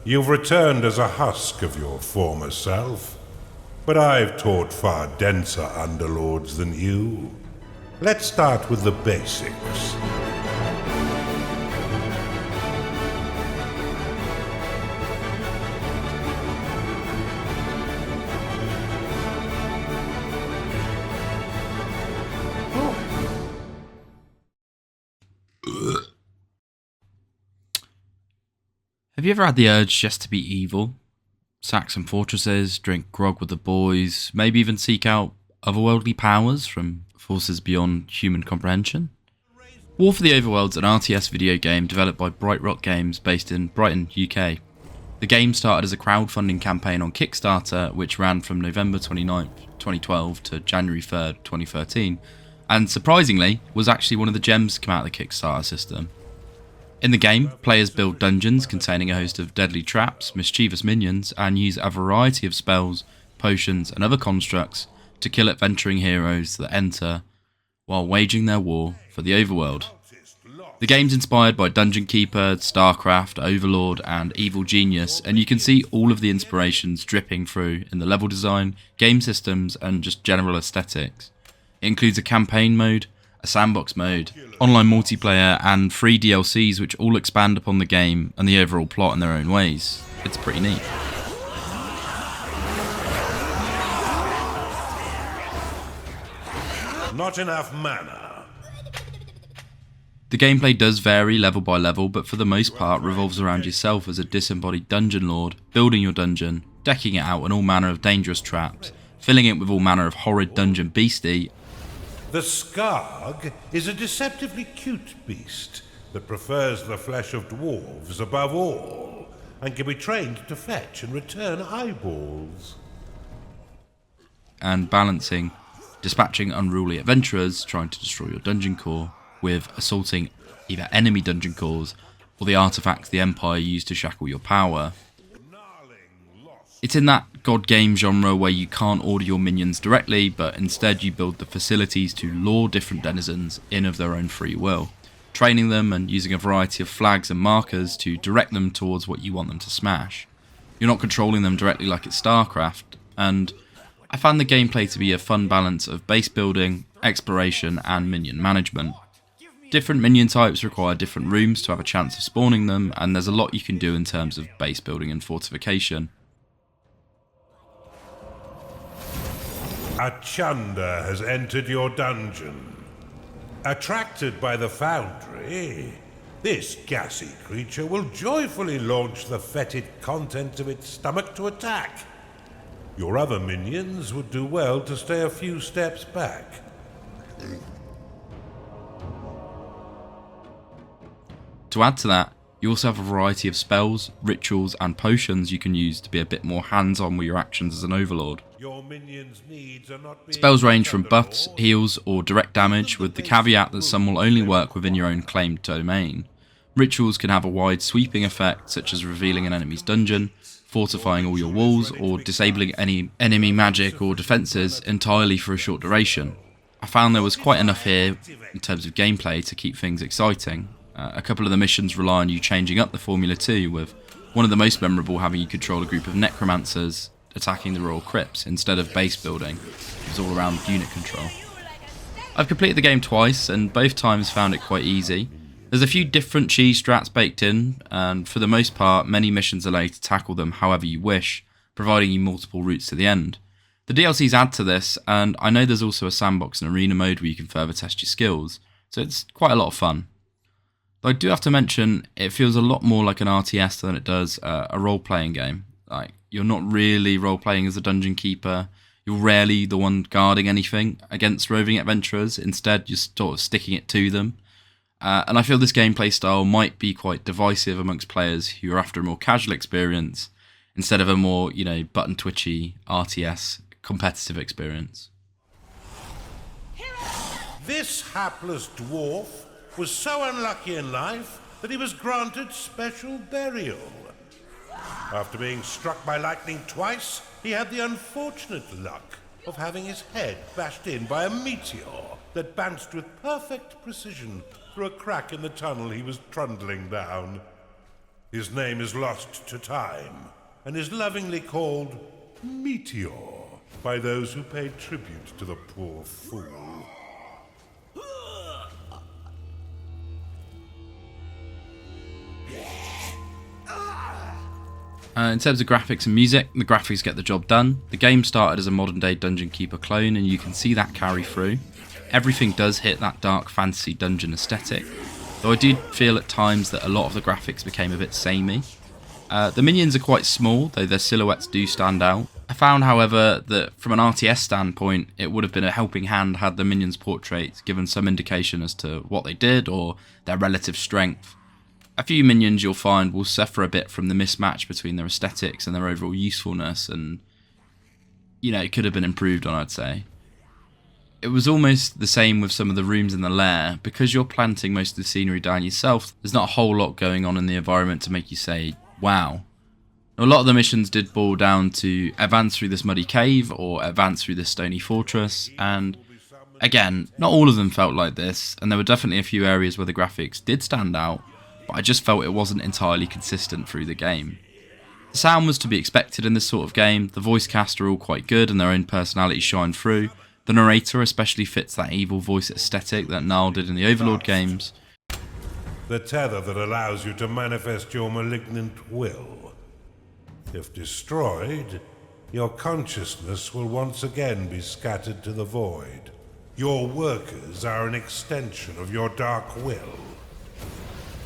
You've returned as a husk of your former self, but I've taught far denser underlords than you. Let's start with the basics. Have you ever had the urge just to be evil? Sack some fortresses, drink grog with the boys, maybe even seek out otherworldly powers from forces beyond human comprehension? War for the Overworld's an RTS video game developed by Bright Rock Games based in Brighton, UK. The game started as a crowdfunding campaign on Kickstarter, which ran from November 29th, 2012 to January 3rd, 2013, and surprisingly was actually one of the gems to come out of the Kickstarter system. In the game, players build dungeons containing a host of deadly traps, mischievous minions, and use a variety of spells, potions, and other constructs to kill adventuring heroes that enter while waging their war for the Overworld. The game's inspired by Dungeon Keeper, StarCraft, Overlord, and Evil Genius, and you can see all of the inspirations dripping through in the level design, game systems, and just general aesthetics. It includes a campaign mode, a sandbox mode, online multiplayer, and free DLCs which all expand upon the game and the overall plot in their own ways. It's pretty neat. Not enough mana. The gameplay does vary level by level, but for the most part revolves around yourself as a disembodied dungeon lord, building your dungeon, decking it out in all manner of dangerous traps, filling it with all manner of horrid dungeon beastie. The Skarg is a deceptively cute beast that prefers the flesh of dwarves above all, and can be trained to fetch and return eyeballs. And balancing dispatching unruly adventurers trying to destroy your dungeon core with assaulting either enemy dungeon cores or the artifacts the Empire used to shackle your power. It's in that god game genre where you can't order your minions directly, but instead you build the facilities to lure different denizens in of their own free will, training them and using a variety of flags and markers to direct them towards what you want them to smash. You're not controlling them directly like it's StarCraft, and I found the gameplay to be a fun balance of base building, exploration, and minion management. Different minion types require different rooms to have a chance of spawning them, and there's a lot you can do in terms of base building and fortification. A Chunder has entered your dungeon. Attracted by the foundry, this gassy creature will joyfully launch the fetid contents of its stomach to attack. Your other minions would do well to stay a few steps back. To add to that, you also have a variety of spells, rituals, and potions you can use to be a bit more hands-on with your actions as an overlord. Your minions' needs are not being Spells range from buffs, for. heals, or direct damage, with the caveat that some will only work within your own claimed domain. Rituals can have a wide sweeping effect, such as revealing an enemy's dungeon, fortifying all your walls, or disabling any enemy magic or defences entirely for a short duration. I found there was quite enough here in terms of gameplay to keep things exciting. A couple of the missions rely on you changing up the formula too, with one of the most memorable having you control a group of necromancers attacking the Royal Crypts instead of base building. It was all around unit control. I've completed the game twice, and both times found it quite easy. There's a few different cheese strats baked in, and for the most part many missions allow you to tackle them however you wish, providing you multiple routes to the end. The DLCs add to this, and I know there's also a sandbox and arena mode where you can further test your skills, so it's quite a lot of fun. Though I do have to mention, it feels a lot more like an RTS than it does a role-playing game. Like, you're not really role-playing as a dungeon keeper, you're rarely the one guarding anything against roving adventurers, instead you're sort of sticking it to them. And I feel this gameplay style might be quite divisive amongst players who are after a more casual experience, instead of a more, button-twitchy RTS competitive experience. This hapless dwarf was so unlucky in life that he was granted special burial. After being struck by lightning twice, he had the unfortunate luck of having his head bashed in by a meteor that bounced with perfect precision through a crack in the tunnel he was trundling down. His name is lost to time, and is lovingly called Meteor by those who pay tribute to the poor fool. In terms of graphics and music, the graphics get the job done. The game started as a modern day Dungeon Keeper clone, and you can see that carry through. Everything does hit that dark fantasy dungeon aesthetic, though I did feel at times that a lot of the graphics became a bit samey. The minions are quite small, though their silhouettes do stand out. I found, however, that from an RTS standpoint, it would have been a helping hand had the minions' portraits given some indication as to what they did or their relative strength. A few minions you'll find will suffer a bit from the mismatch between their aesthetics and their overall usefulness, and it could have been improved on, I'd say. It was almost the same with some of the rooms in the lair. Because you're planting most of the scenery down yourself, there's not a whole lot going on in the environment to make you say, wow. A lot of the missions did boil down to advance through this muddy cave or advance through this stony fortress, and again, not all of them felt like this, and there were definitely a few areas where the graphics did stand out, but I just felt it wasn't entirely consistent through the game. The sound was to be expected in this sort of game. The voice cast are all quite good and their own personalities shine through. The narrator especially fits that evil voice aesthetic that Niall did in the Overlord games. The tether that allows you to manifest your malignant will. If destroyed, your consciousness will once again be scattered to the void. Your workers are an extension of your dark will.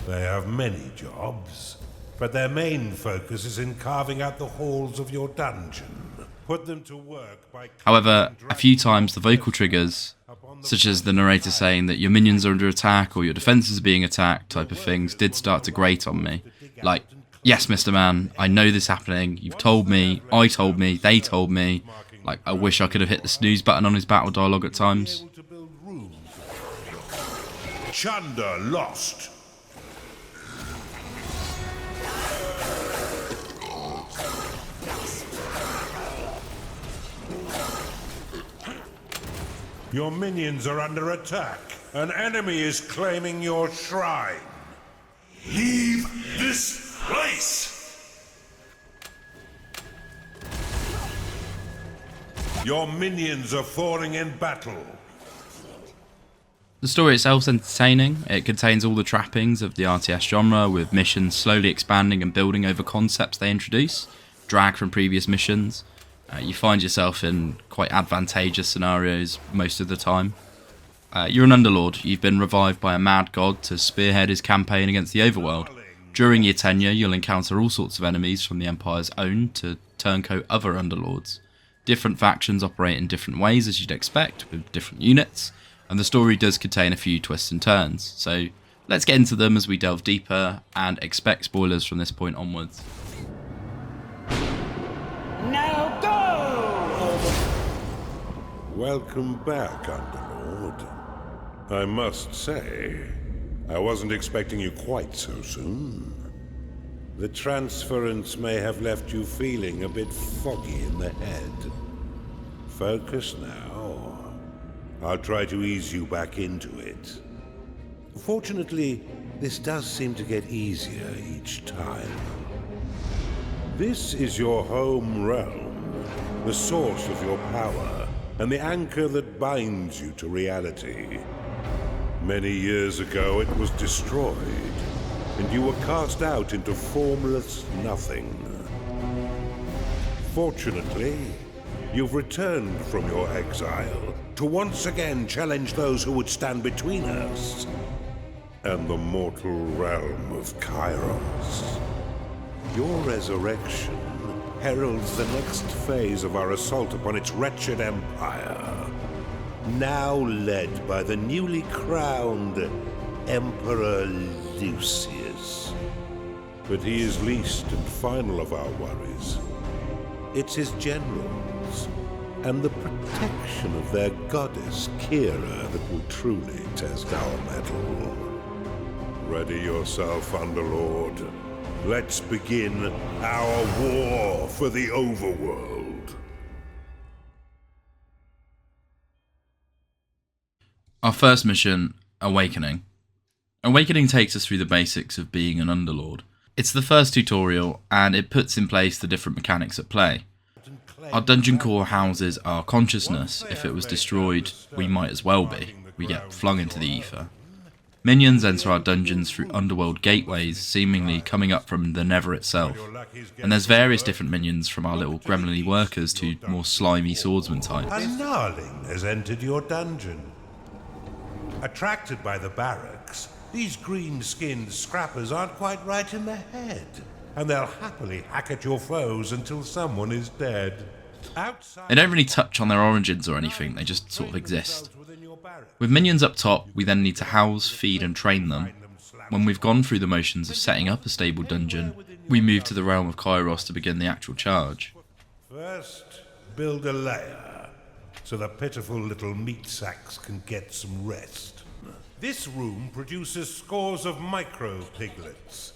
They have many jobs, but their main focus is in carving out the halls of your dungeon. Put them to work by... However, a few times the vocal triggers, such as the narrator saying that your minions are under attack or your defences are being attacked type of things, did start to grate on me. Like, yes, Mr. Man, I know this is happening, you've told me, I told me, they told me. Like, I wish I could have hit the snooze button on his battle dialogue at times. Chunder lost. Your minions are under attack. An enemy is claiming your shrine. Leave this place! Your minions are falling in battle. The story itself is entertaining. It contains all the trappings of the RTS genre, with missions slowly expanding and building over concepts they introduce, dragged from previous missions. You find yourself in quite advantageous scenarios most of the time. You're an Underlord. You've been revived by a mad god to spearhead his campaign against the Overworld. During your tenure, you'll encounter all sorts of enemies from the Empire's own to turncoat other Underlords. Different factions operate in different ways, as you'd expect, with different units, and the story does contain a few twists and turns. So let's get into them as we delve deeper, and expect spoilers from this point onwards. Now go! Welcome back, Underlord. I must say, I wasn't expecting you quite so soon. The transference may have left you feeling a bit foggy in the head. Focus now. I'll try to ease you back into it. Fortunately, this does seem to get easier each time. This is your home realm, the source of your power, and the anchor that binds you to reality. Many years ago it was destroyed, and you were cast out into formless nothing. Fortunately, you've returned from your exile to once again challenge those who would stand between us and the mortal realm of Kairos. Your resurrection heralds the next phase of our assault upon its wretched empire, now led by the newly crowned Emperor Lucius. But he is least and final of our worries. It's his generals and the protection of their goddess Kira that will truly test our mettle. Ready yourself, Underlord. Let's begin our war for the Overworld. Our first mission, Awakening. Awakening takes us through the basics of being an Underlord. It's the first tutorial, and it puts in place the different mechanics at play. Our dungeon core houses our consciousness. If it was destroyed, we might as well be. We get flung into the ether. Minions enter our dungeons through underworld gateways, seemingly coming up from the Nether itself. And there's various different minions, from our little gremlin-y workers to more slimy swordsman types. A gnarling has entered your dungeon. Attracted by the barracks, these green-skinned scrappers aren't quite right in the head, and they'll happily hack at your foes until someone is dead. They don't really touch on their origins or anything, they just sort of exist. With minions up top, we then need to house, feed and train them. When we've gone through the motions of setting up a stable dungeon, we move to the realm of Kairos to begin the actual charge. First, build a lair, so the pitiful little meat sacks can get some rest. This room produces scores of micro-piglets,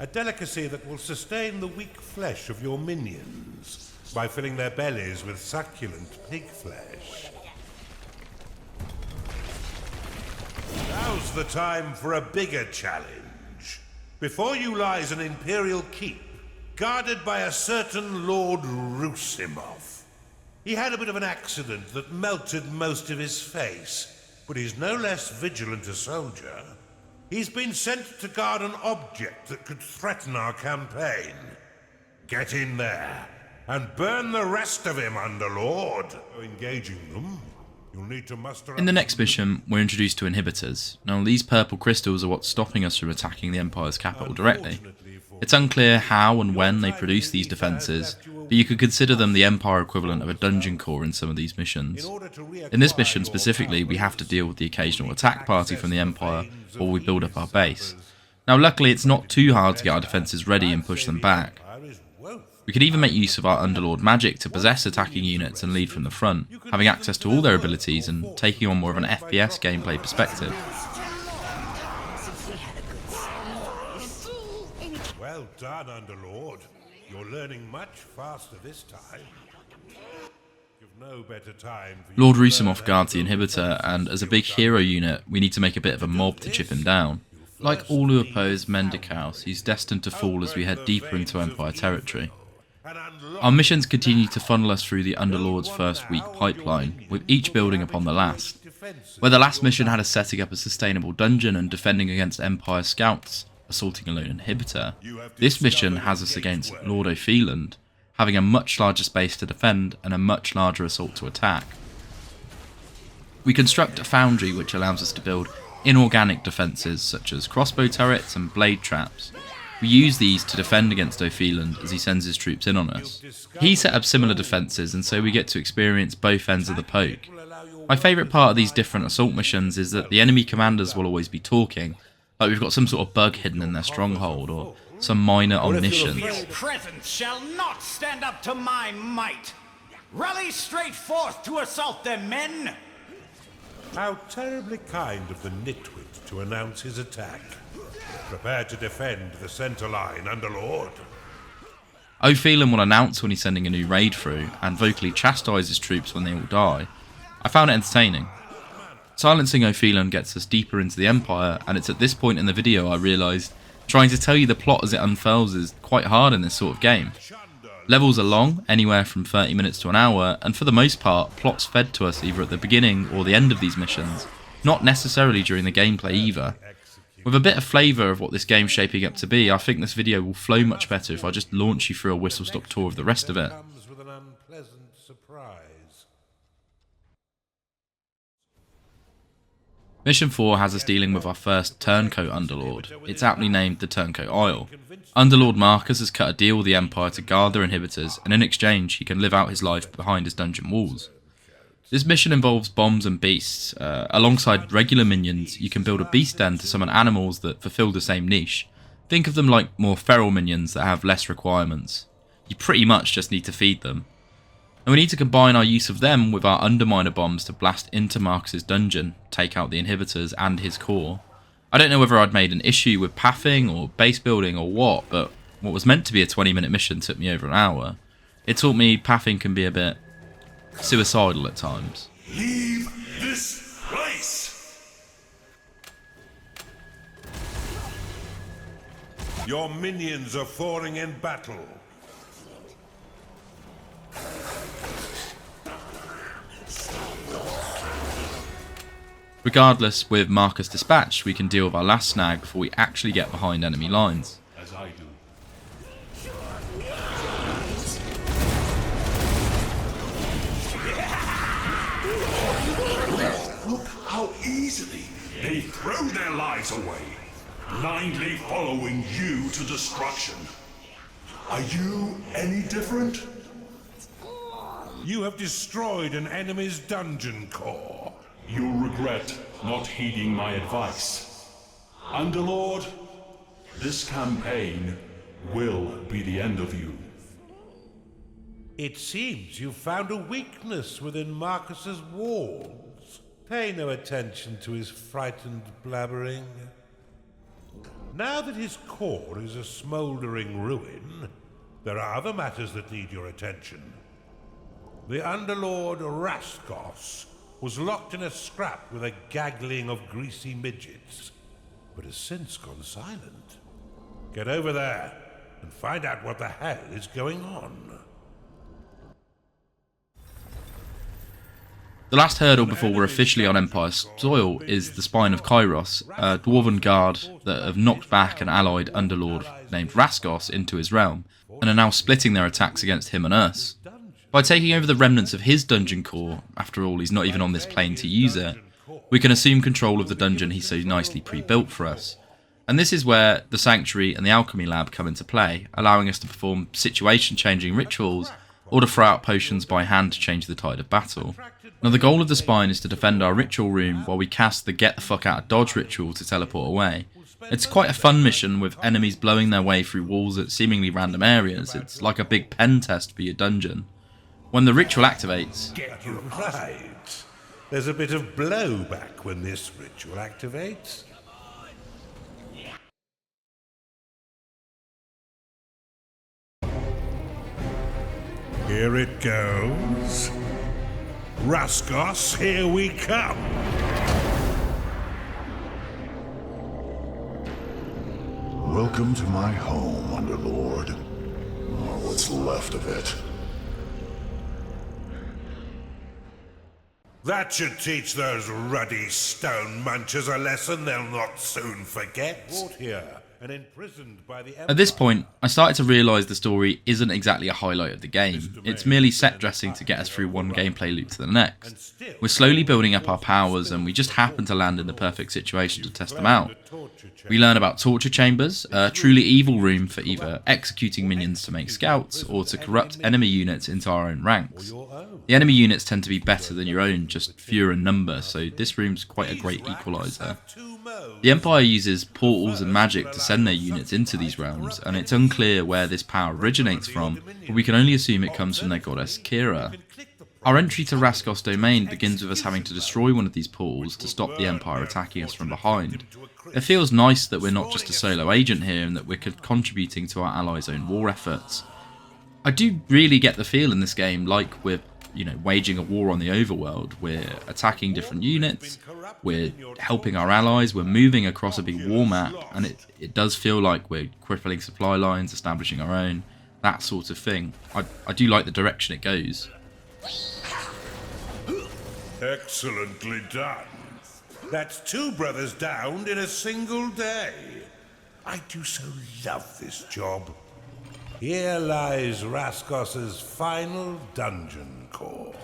a delicacy that will sustain the weak flesh of your minions by filling their bellies with succulent pig flesh. Now's the time for a bigger challenge. Before you lies an Imperial keep, guarded by a certain Lord Rusimov. He had a bit of an accident that melted most of his face, but he's no less vigilant a soldier. He's been sent to guard an object that could threaten our campaign. Get in there, and burn the rest of him, Underlord. Engaging them, you'll need to muster... In the next mission, we're introduced to inhibitors. Now, these purple crystals are what's stopping us from attacking the Empire's capital directly. It's unclear how and when they produce these defences, but you could consider them the Empire equivalent of a dungeon core in some of these missions. In this mission specifically, we have to deal with the occasional attack party from the Empire while we build up our base. Now, luckily it's not too hard to get our defences ready and push them back. We could even make use of our Underlord magic to possess attacking units and lead from the front, having access to all their abilities and taking on more of an FPS gameplay perspective. Well done, Underlord. You're learning much faster this time. You've no better time for Lord Rusimov guards the inhibitor, and as a big hero unit, we need to make a bit of a mob to chip him down. Like all who oppose Mendikaus, he's destined to fall as we head deeper into Empire territory. Our missions continue to funnel us through the Underlord's first week pipeline, with each building upon the last. Where the last mission had us setting up a sustainable dungeon and defending against Empire scouts, assaulting a lone inhibitor, this mission has us against Lord Opheland, having a much larger space to defend and a much larger assault to attack. We construct a foundry which allows us to build inorganic defences such as crossbow turrets and blade traps. We use these to defend against Opheland as he sends his troops in on us. He set up similar defences, and so we get to experience both ends of the poke. My favourite part of these different assault missions is that the enemy commanders will always be talking, like we've got some sort of bug hidden in their stronghold, or some minor omniscience. Your presence shall not stand up to my might. Rally straight forth to assault them, men! How terribly kind of the nitwit to announce his attack. Prepare to defend the centre line, Underlord. Opheland will announce when he's sending a new raid through, and vocally chastise his troops when they all die. I found it entertaining. Silencing Opheland gets us deeper into the Empire, and it's at this point in the video I realised trying to tell you the plot as it unfurls is quite hard in this sort of game. Levels are long, anywhere from 30 minutes to an hour, and for the most part, plots fed to us either at the beginning or the end of these missions, not necessarily during the gameplay either. With a bit of flavour of what this game's shaping up to be, I think this video will flow much better if I just launch you through a whistle-stop tour of the rest of it. Comes with an unpleasant surprise. Mission 4 has us dealing with our first Turncoat Underlord. It's aptly named the Turncoat Isle. Underlord Marcus has cut a deal with the Empire to guard their inhibitors, and in exchange he can live out his life behind his dungeon walls. This mission involves bombs and beasts. Alongside regular minions, you can build a beast den to summon animals that fulfill the same niche. Think of them like more feral minions that have less requirements. You pretty much just need to feed them. And we need to combine our use of them with our Underminer bombs to blast into Marcus's dungeon, take out the inhibitors and his core. I don't know whether I'd made an issue with pathing or base building or what, but what was meant to be a 20-minute mission took me over an hour. It taught me pathing can be a bit suicidal at times. Leave this place! Your minions are falling in battle. Regardless, with Marcus dispatched, we can deal with our last snag before we actually get behind enemy lines. As I do. Look how easily they throw their lives away, blindly following you to destruction. Are you any different? You have destroyed an enemy's dungeon core. You'll regret not heeding my advice. Underlord, this campaign will be the end of you. It seems you found a weakness within Marcus's walls. Pay no attention to his frightened blabbering. Now that his core is a smouldering ruin, there are other matters that need your attention. The Underlord Rascos was locked in a scrap with a gaggling of greasy midgets, but has since gone silent. Get over there and find out what the hell is going on. The last hurdle before we're officially on Empire soil is the Spine of Kairos, a dwarven guard that have knocked back an allied underlord named Rascos into his realm, and are now splitting their attacks against him and us. By taking over the remnants of his dungeon core, after all he's not even on this plane to use it, we can assume control of the dungeon he so nicely pre-built for us. And this is where the Sanctuary and the Alchemy Lab come into play, allowing us to perform situation-changing rituals, or to throw out potions by hand to change the tide of battle. Now the goal of the Spine is to defend our ritual room while we cast the Get the Fuck Out of Dodge ritual to teleport away. It's quite a fun mission with enemies blowing their way through walls at seemingly random areas. It's like a big pen test for your dungeon. When the ritual activates... Get you right. There's a bit of blowback when this ritual activates. Here it goes. Rascos, here we come. Welcome to my home, Underlord. Or what's left of it. That should teach those ruddy stone munchers a lesson they'll not soon forget. Brought here and imprisoned by the At this point, I started to realise the story isn't exactly a highlight of the game. It's merely set dressing to get us through one gameplay loop to the next. We're slowly building up our powers and we just happen to land in the perfect situation to test them out. We learn about torture chambers, a truly evil room for either executing minions to make scouts or to corrupt enemy units into our own ranks. The enemy units tend to be better than your own, just fewer in number, so this room's quite a great equaliser. The Empire uses portals and magic to send their units into these realms, and it's unclear where this power originates from, but we can only assume it comes from their goddess Kira. Our entry to Rascos domain begins with us having to destroy one of these portals to stop the Empire attacking us from behind. It feels nice that we're not just a solo agent here and that we're contributing to our allies' own war efforts. I do really get the feel in this game like we're waging a war on the overworld. We're attacking different units, we're helping our allies, we're moving across a big war map, and it does feel like we're crippling supply lines, establishing our own, that sort of thing. I do like the direction it goes. Excellently done. That's 2 brothers downed in a single day. I do so love this job. Here lies Rascos's final dungeon core.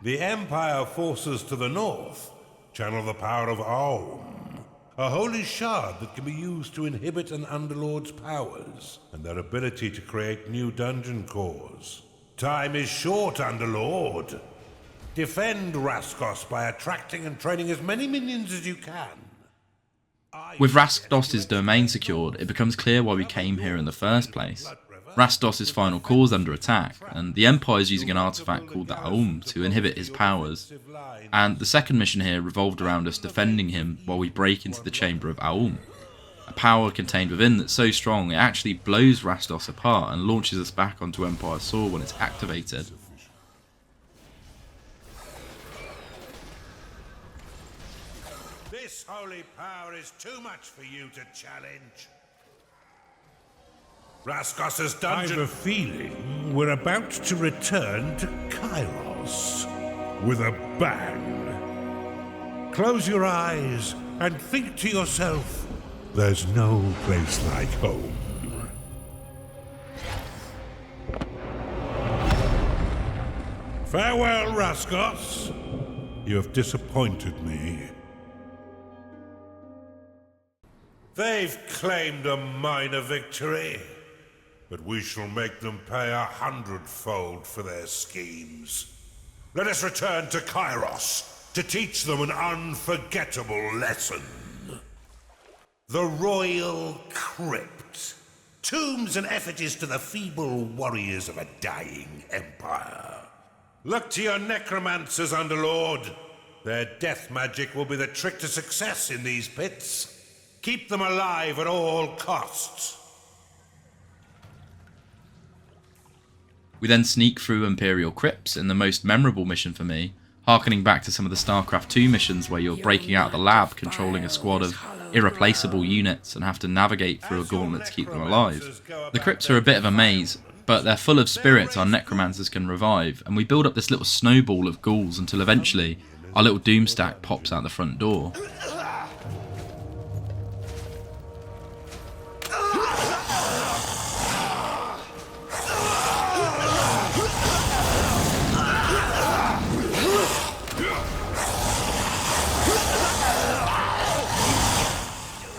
The Empire forces to the north channel the power of Aum, a holy shard that can be used to inhibit an Underlord's powers and their ability to create new dungeon cores. Time is short, Underlord. Defend Rascos by attracting and training as many minions as you can. With Rastos' domain secured, it becomes clear why we came here in the first place. Rastos' final core is under attack, and the Empire is using an artifact called the Aum to inhibit his powers. And the second mission here revolved around us defending him while we break into the chamber of Aum. A power contained within that's so strong it actually blows Rastos apart and launches us back onto Empire soil when it's activated. This holy power is too much for you to challenge. Raskos's dungeon. I have a feeling we're about to return to Kairos with a bang. Close your eyes and think to yourself, there's no place like home. Farewell, Raskos. You have disappointed me. They've claimed a minor victory, but we shall make them pay 100-fold for their schemes. Let us return to Kairos to teach them an unforgettable lesson. The Royal Crypt. Tombs and effigies to the feeble warriors of a dying empire. Look to your necromancers, Underlord. Their death magic will be the trick to success in these pits. Keep them alive at all costs. We then sneak through Imperial crypts in the most memorable mission for me, harkening back to some of the StarCraft 2 missions where you're breaking out of the lab, controlling a squad of irreplaceable units and have to navigate through a gauntlet to keep them alive. The crypts are a bit of a maze, but they're full of spirits our necromancers can revive, and we build up this little snowball of ghouls until eventually our little doomstack pops out the front door.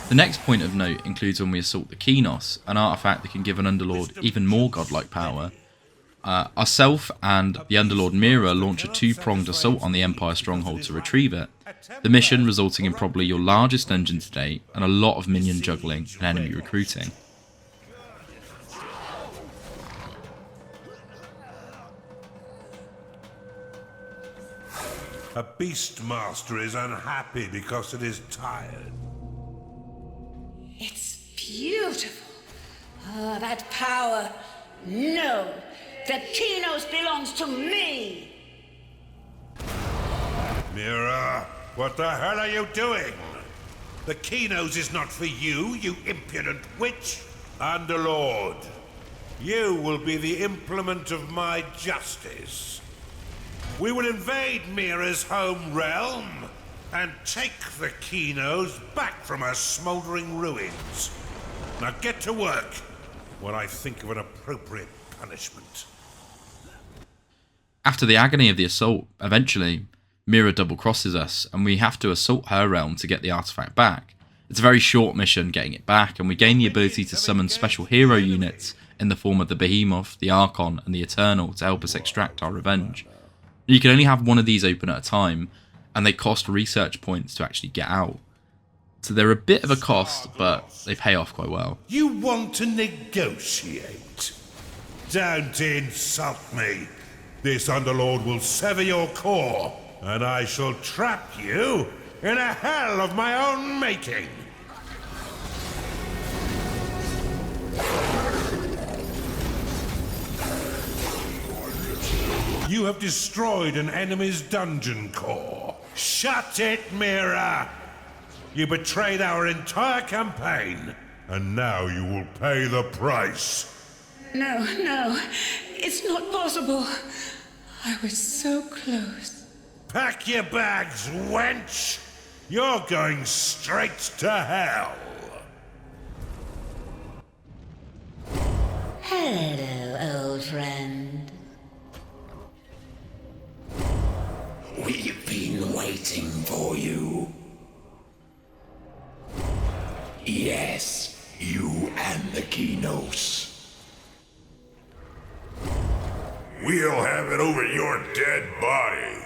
The next point of note includes when we assault the Kenos, an artifact that can give an Underlord even more godlike power. Ourself and the Underlord Mira launch a two-pronged assault on the Empire stronghold to retrieve it, the mission resulting in probably your largest dungeon to date and a lot of minion juggling and enemy recruiting. A Beastmaster is unhappy because it is tired. It's beautiful. Ah, that power. No, the Kenos belongs to me. Mira, what the hell are you doing? The Kenos is not for you, you impudent witch. Underlord, you will be the implement of my justice. We will invade Mira's home realm and take the Kenos back from her smoldering ruins. Now get to work, while I think of an appropriate punishment. After the agony of the assault, eventually, Mira double-crosses us, and we have to assault her realm to get the artifact back. It's a very short mission getting it back, and we gain the ability to summon special hero units in the form of the Behemoth, the Archon, and the Eternal to help us extract our revenge. You can only have one of these open at a time, and they cost research points to actually get out. So they're a bit of a cost, but they pay off quite well. You want to negotiate? Don't insult me. This Underlord will sever your core, and I shall trap you in a hell of my own making. You have destroyed an enemy's dungeon core. Shut it, Mira! You betrayed our entire campaign, and now you will pay the price. No, it's not possible. I was so close. Pack your bags, wench! You're going straight to hell! Hello, old friend. We've been waiting for you. Yes, you and the Kenos. We'll have it over your dead body.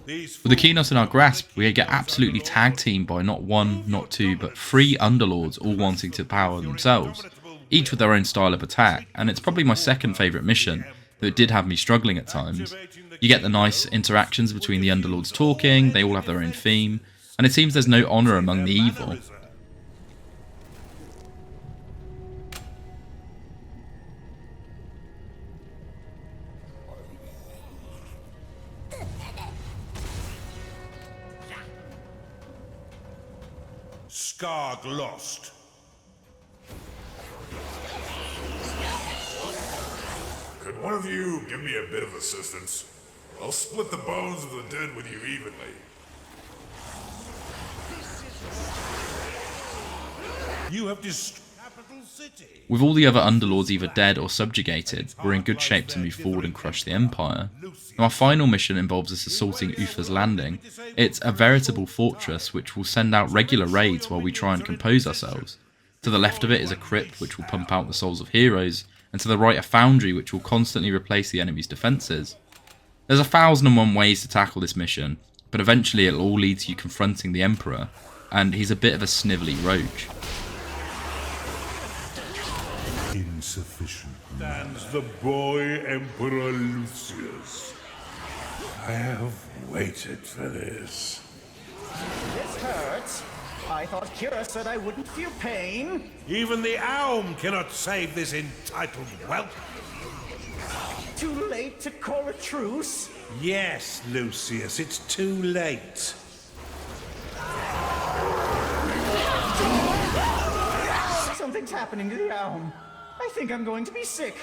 With the Kenos in our grasp, we get absolutely tag-teamed by not one, not two, but 3 Underlords all wanting to power themselves, each with their own style of attack, and it's probably my second favourite mission, though it did have me struggling at times. You get the nice interactions between the Underlords talking, they all have their own theme, and it seems there's no honour among the evil. Skarg lost. Could one of you give me a bit of assistance? I'll split the bones of the dead with you evenly. You have destroyed capital city. With all the other Underlords either dead or subjugated, we're in good shape to move forward and crush the Empire. Now, our final mission involves us assaulting Uther's Landing. It's a veritable fortress which will send out regular raids while we try and compose ourselves. To the left of it is a crypt which will pump out the souls of heroes, and to the right a foundry which will constantly replace the enemy's defences. There's 1,001 ways to tackle this mission, but eventually it'll all lead to you confronting the Emperor, and he's a bit of a snivelly roach. Insufficient. Stands the boy Emperor Lucius. I have waited for this. This hurts. I thought Kira said I wouldn't feel pain. Even the Aum cannot save this entitled whelp. Too late to call a truce? Yes, Lucius, it's too late. Something's happening to the Aum. I think I'm going to be sick.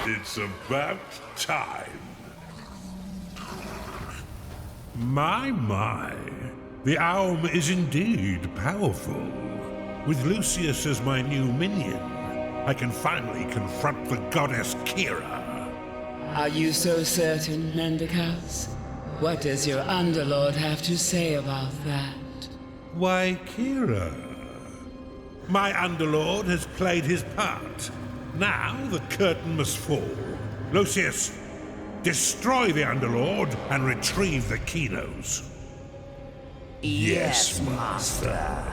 It's about time. My. The Aum is indeed powerful. With Lucius as my new minion, I can finally confront the goddess Kira. Are you so certain, Mendicus? What does your Underlord have to say about that? Why, Kira? My Underlord has played his part. Now the curtain must fall. Lucius, destroy the Underlord and retrieve the Kinos. Yes, Master.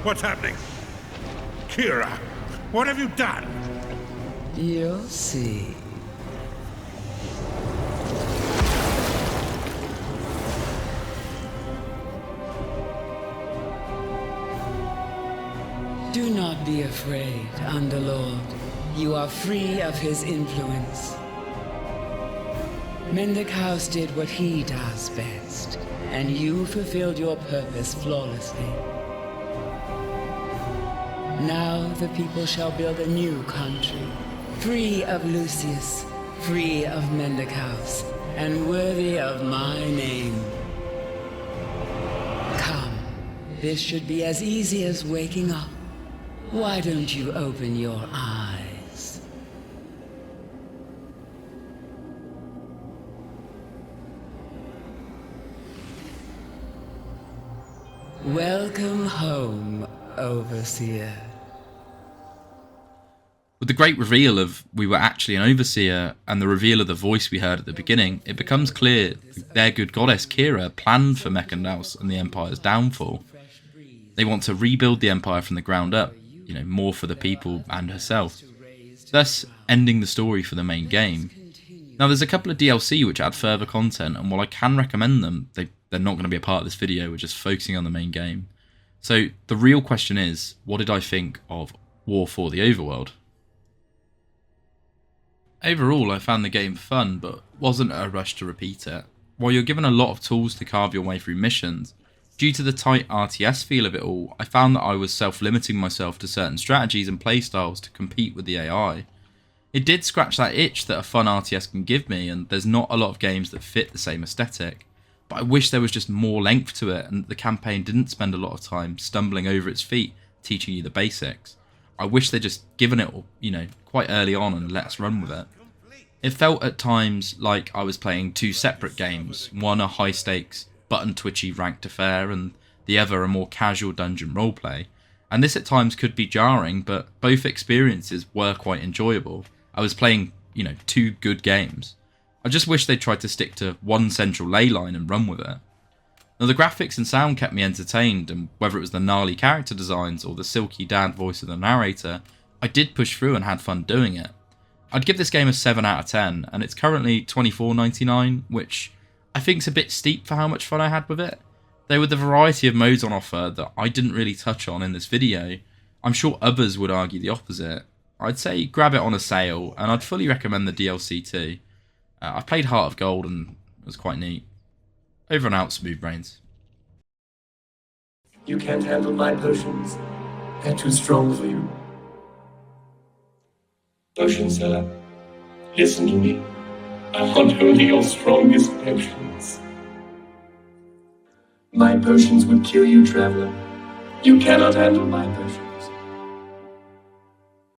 What's happening? Kira, what have you done? You'll see. Do not be afraid, Underlord. You are free of his influence. Mendicus did what he does best, and you fulfilled your purpose flawlessly. Now the people shall build a new country, free of Lucius, free of Mendicus, and worthy of my name. Come, this should be as easy as waking up. Why don't you open your eyes? Welcome home, Overseer. With the great reveal of we were actually an Overseer and the reveal of the voice we heard at the beginning, it becomes clear their good goddess Kira planned for Mekandal's and the Empire's downfall. They want to rebuild the Empire from the ground up, more for the people and herself, thus ending the story for the main game. Now there's a couple of DLC which add further content, and while I can recommend them, they're not going to be a part of this video. We're just focusing on the main game. So the real question is, what did I think of War for the Overworld? Overall, I found the game fun, but wasn't a rush to repeat it. While you're given a lot of tools to carve your way through missions, due to the tight RTS feel of it all, I found that I was self-limiting myself to certain strategies and playstyles to compete with the AI. It did scratch that itch that a fun RTS can give me, and there's not a lot of games that fit the same aesthetic. But I wish there was just more length to it, and the campaign didn't spend a lot of time stumbling over its feet, teaching you the basics. I wish they'd just given it, quite early on and let us run with it. It felt at times like I was playing two separate games, one a high-stakes, button-twitchy ranked affair, and the other a more casual dungeon roleplay. And this at times could be jarring, but both experiences were quite enjoyable. I was playing, two good games. I just wish they tried to stick to one central ley line and run with it. Now the graphics and sound kept me entertained, and whether it was the gnarly character designs or the silky dad voice of the narrator, I did push through and had fun doing it. I'd give this game a 7 out of 10, and it's currently $24.99, which I think is a bit steep for how much fun I had with it. Though with the variety of modes on offer that I didn't really touch on in this video, I'm sure others would argue the opposite. I'd say grab it on a sale, and I'd fully recommend the DLC too. I've played Heart of Gold and it was quite neat. Over and out, Smooth Brains. You can't handle my potions. They're too strong for you. Potion seller, listen to me. I want only your strongest potions. My potions would kill you, traveler. You cannot handle my potions.